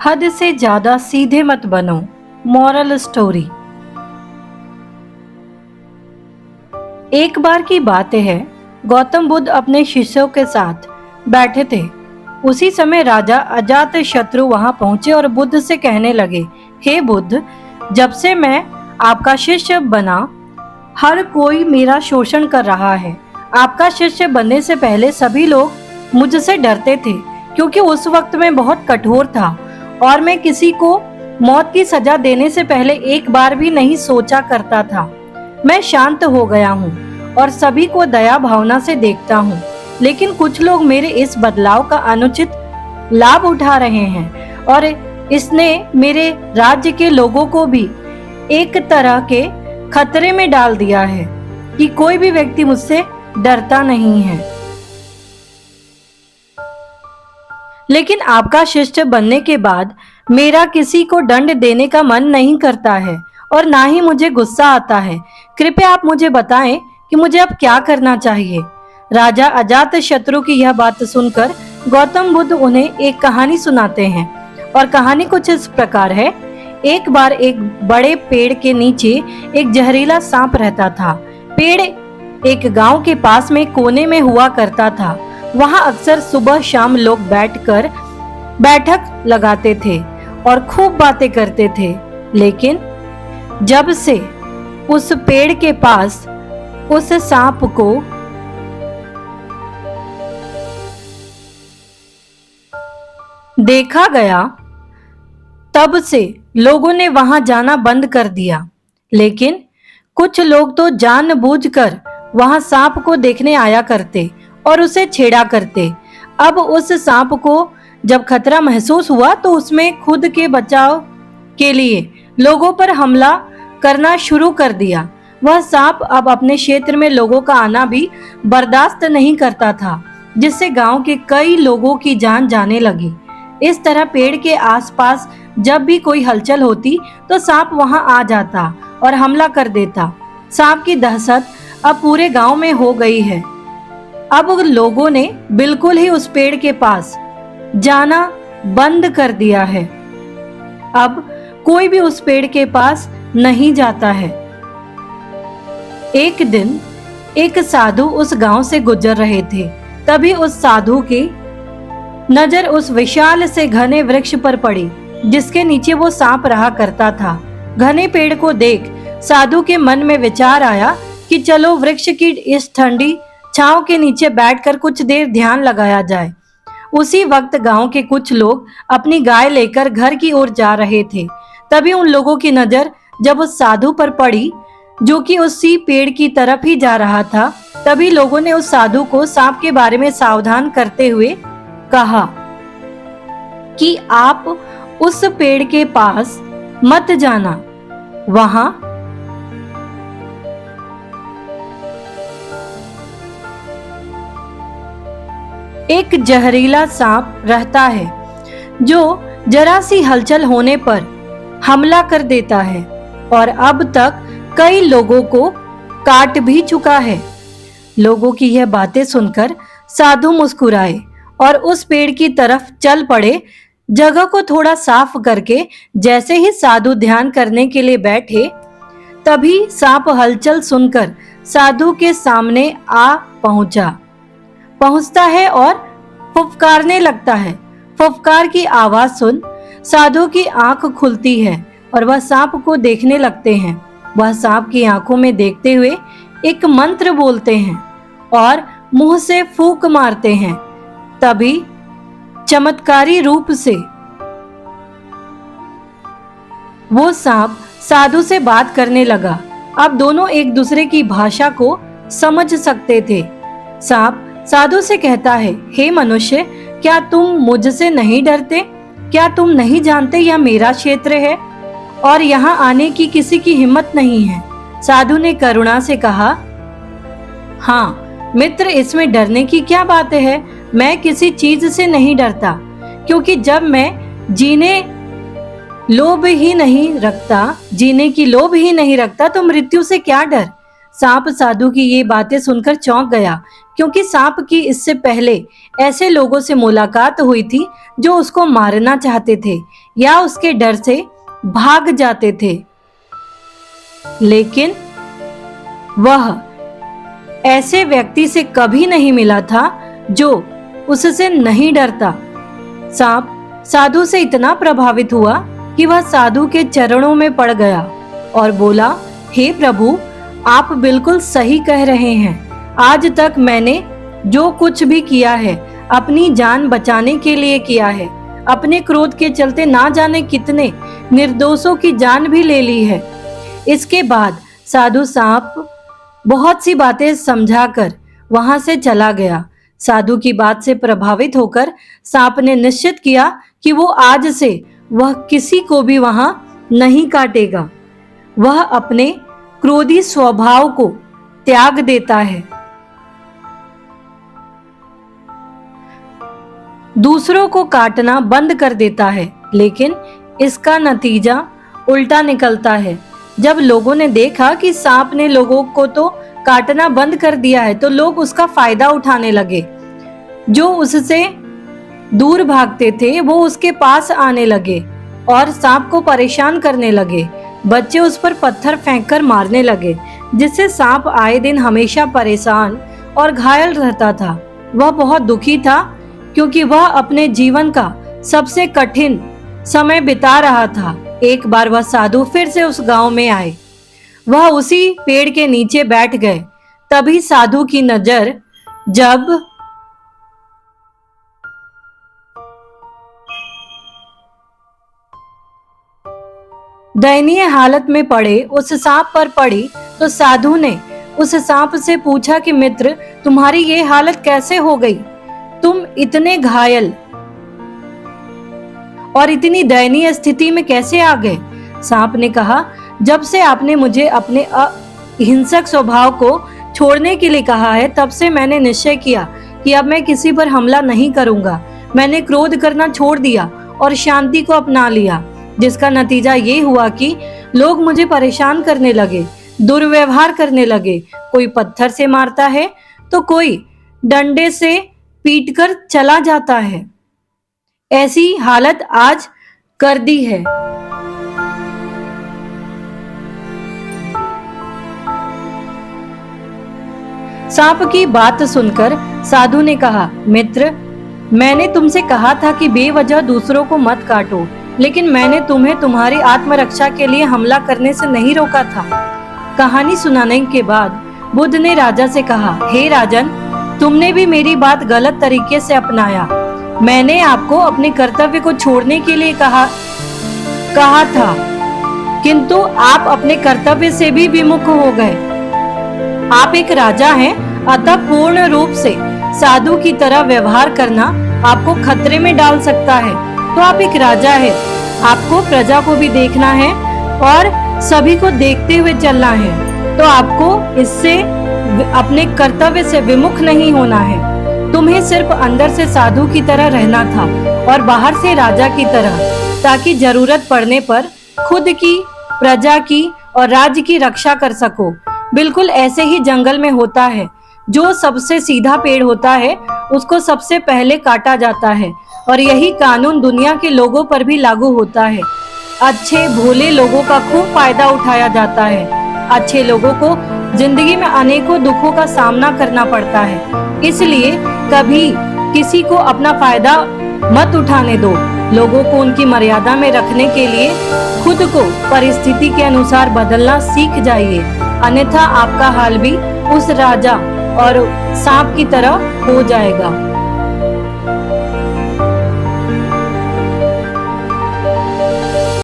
हद से ज्यादा सीधे मत बनो। Moral story. एक बार की बात है, गौतम बुद्ध अपने शिष्यों के साथ बैठे थे। उसी समय राजा अजातशत्रु वहां पहुंचे और बुद्ध से कहने लगे, हे बुद्ध, जब से मैं आपका शिष्य बना, हर कोई मेरा शोषण कर रहा है। आपका शिष्य बनने से पहले सभी लोग मुझसे डरते थे, क्योंकि उस वक्त मैं बहुत कठोर था और मैं किसी को मौत की सजा देने से पहले एक बार भी नहीं सोचा करता था। मैं शांत हो गया हूँ और सभी को दया भावना से देखता हूँ, लेकिन कुछ लोग मेरे इस बदलाव का अनुचित लाभ उठा रहे हैं और इसने मेरे राज्य के लोगों को भी एक तरह के खतरे में डाल दिया है कि कोई भी व्यक्ति मुझसे डरता नहीं है। लेकिन आपका शिष्य बनने के बाद मेरा किसी को दंड देने का मन नहीं करता है और ना ही मुझे गुस्सा आता है। कृपया आप मुझे बताएं कि मुझे अब क्या करना चाहिए। राजा अजातशत्रु की यह बात सुनकर गौतम बुद्ध उन्हें एक कहानी सुनाते हैं और कहानी कुछ इस प्रकार है। एक बार एक बड़े पेड़ के नीचे एक जहरीला सांप रहता था। पेड़ एक गांव के पास में कोने में हुआ करता था। वहां अक्सर सुबह शाम लोग बैठक लगाते थे और खूब बातें करते थे। लेकिन जब से उस पेड़ के पास उस सांप को देखा गया, तब से लोगों ने वहां जाना बंद कर दिया। लेकिन कुछ लोग तो जानबूझकर वहां सांप को देखने आया करते और उसे छेड़ा करते। अब उस सांप को जब खतरा महसूस हुआ तो उसमें खुद के बचाव के लिए लोगों पर हमला करना शुरू कर दिया। वह सांप अब अपने क्षेत्र में लोगों का आना भी बर्दाश्त नहीं करता था, जिससे गांव के कई लोगों की जान जाने लगी। इस तरह पेड़ के आसपास जब भी कोई हलचल होती तो सांप वहां आ जाता और हमला कर देता। सांप की दहशत अब पूरे गांव में हो गई है। अब लोगों ने बिल्कुल ही उस पेड़ के पास जाना बंद कर दिया है। अब कोई भी उस पेड़ के पास नहीं जाता है। एक दिन एक साधु उस गांव से गुजर रहे थे। तभी उस साधु की नजर उस विशाल से घने वृक्ष पर पड़ी, जिसके नीचे वो सांप रहा करता था। घने पेड़ को देख साधु के मन में विचार आया कि चलो वृक्ष की इस ठंडी छांव के नीचे बैठकर कुछ देर ध्यान लगाया जाए। उसी वक्त गांव के कुछ लोग अपनी गाय लेकर घर की ओर जा रहे थे। तभी उन लोगों की नजर जब उस साधु पर पड़ी, जो कि उसी पेड़ की तरफ ही जा रहा था। तभी लोगों ने उस साधु को सांप के बारे में सावधान करते हुए कहा कि आप उस पेड़ के पास मत जाना, वहां एक जहरीला सांप रहता है, जो जरा सी हलचल होने पर हमला कर देता है और अब तक कई लोगों को काट भी चुका है। लोगों की यह बातें सुनकर साधु मुस्कुराए और उस पेड़ की तरफ चल पड़े। जगह को थोड़ा साफ करके जैसे ही साधु ध्यान करने के लिए बैठे, तभी सांप हलचल सुनकर साधु के सामने आ पहुंचता है और फुफकारने लगता है। फुफकार की आवाज सुन साधु की आंख खुलती है और वह सांप को देखने लगते हैं। वह सांप की आंखों में देखते हुए एक मंत्र बोलते हैं और मुंह से फूंक मारते हैं। तभी चमत्कारी रूप से वो सांप साधु से बात करने लगा। अब दोनों एक दूसरे की भाषा को समझ सकते थे। सांप साधु से कहता है, हे मनुष्य, क्या तुम मुझसे नहीं डरते? क्या तुम नहीं जानते यह मेरा क्षेत्र है और यहाँ आने की किसी की हिम्मत नहीं है? साधु ने करुणा से कहा, हाँ मित्र, इसमें डरने की क्या बात है? मैं किसी चीज से नहीं डरता, क्योंकि जब मैं जीने की लोभ ही नहीं रखता तो मृत्यु से क्या डर? सांप साधु की ये बातें सुनकर चौंक गया, क्योंकि सांप की इससे पहले ऐसे लोगों से मुलाकात हुई थी जो उसको मारना चाहते थे या उसके डर से भाग जाते थे, लेकिन वह ऐसे व्यक्ति से कभी नहीं मिला था जो उससे नहीं डरता। सांप साधु से इतना प्रभावित हुआ कि वह साधु के चरणों में पड़ गया और बोला, हे प्रभु, आप बिल्कुल सही कह रहे हैं। आज तक मैंने जो कुछ भी किया है अपनी जान बचाने के लिए किया है। अपने क्रोध के चलते ना जाने कितने निर्दोषों की जान भी ले ली है। इसके बाद साधु सांप बहुत सी बातें समझाकर वहां से चला गया। साधु की बात से प्रभावित होकर सांप ने निश्चित किया कि वो आज से वह किसी को भी वहां नहीं काटेगा। वह अपने क्रोधी स्वभाव को त्याग देता है, दूसरों को काटना बंद कर देता है, लेकिन इसका नतीजा उल्टा निकलता है। जब लोगों ने देखा कि सांप ने लोगों को तो काटना बंद कर दिया है, तो लोग उसका फायदा उठाने लगे। जो उससे दूर भागते थे वो उसके पास आने लगे और सांप को परेशान करने लगे। बच्चे उस पर पत्थर फेंककर मारने लगे, जिससे सांप आए दिन हमेशा परेशान और घायल रहता था। वह बहुत दुखी था, क्योंकि वह अपने जीवन का सबसे कठिन समय बिता रहा था। एक बार वह साधु फिर से उस गांव में आए। वह उसी पेड़ के नीचे बैठ गए। तभी साधु की नजर जब दयनीय हालत में पड़े उस सांप पर पड़ी, तो साधु ने उस सांप से पूछा कि मित्र, तुम्हारी ये हालत कैसे हो गई? तुम इतने घायल और इतनी दयनीय स्थिति में कैसे आ गए? सांप ने कहा, जब से आपने मुझे अपने हिंसक स्वभाव को छोड़ने के लिए कहा है, तब से मैंने निश्चय किया कि अब मैं किसी पर हमला नहीं करूंगा। मैंने क्रोध करना छोड़ दिया और शांति को अपना लिया, जिसका नतीजा ये हुआ कि लोग मुझे परेशान करने लगे, दुर्व्यवहार करने लगे। कोई पत्थर से मारता है तो कोई डंडे से पीटकर चला जाता है। ऐसी हालत आज कर दी है। सांप की बात सुनकर साधु ने कहा, मित्र, मैंने तुमसे कहा था कि बेवजह दूसरों को मत काटो, लेकिन मैंने तुम्हें तुम्हारी आत्मरक्षा के लिए हमला करने से नहीं रोका था। कहानी सुनाने के बाद बुद्ध ने राजा से कहा, हे राजन, तुमने भी मेरी बात गलत तरीके से अपनाया। मैंने आपको अपने कर्तव्य को छोड़ने के लिए कहा था, किंतु आप अपने कर्तव्य से भी विमुख हो गए। आप एक राजा हैं, अतः पूर्ण रूप से साधु की तरह व्यवहार करना आपको खतरे में डाल सकता है। तो आप एक राजा हैं, आपको प्रजा को भी देखना है और सभी को देखते हुए चलना है। तो आपको इससे अपने कर्तव्य से विमुख नहीं होना है। तुम्हें सिर्फ अंदर से साधु की तरह रहना था और बाहर से राजा की तरह, ताकि जरूरत पड़ने पर खुद की, प्रजा की और राज्य की रक्षा कर सको। बिल्कुल ऐसे ही जंगल में होता है। जो सबसे सीधा पेड़ होता है उसको सबसे पहले काटा जाता है, और यही कानून दुनिया के लोगों पर भी लागू होता है। अच्छे भोले लोगों का खूब फायदा उठाया जाता है। अच्छे लोगों को जिंदगी में अनेकों दुखों का सामना करना पड़ता है, इसलिए कभी किसी को अपना फायदा मत उठाने दो। लोगों को उनकी मर्यादा में रखने के लिए खुद को परिस्थिति के अनुसार बदलना सीख जाइए, अन्यथा आपका हाल भी उस राजा और सांप की तरह हो जाएगा।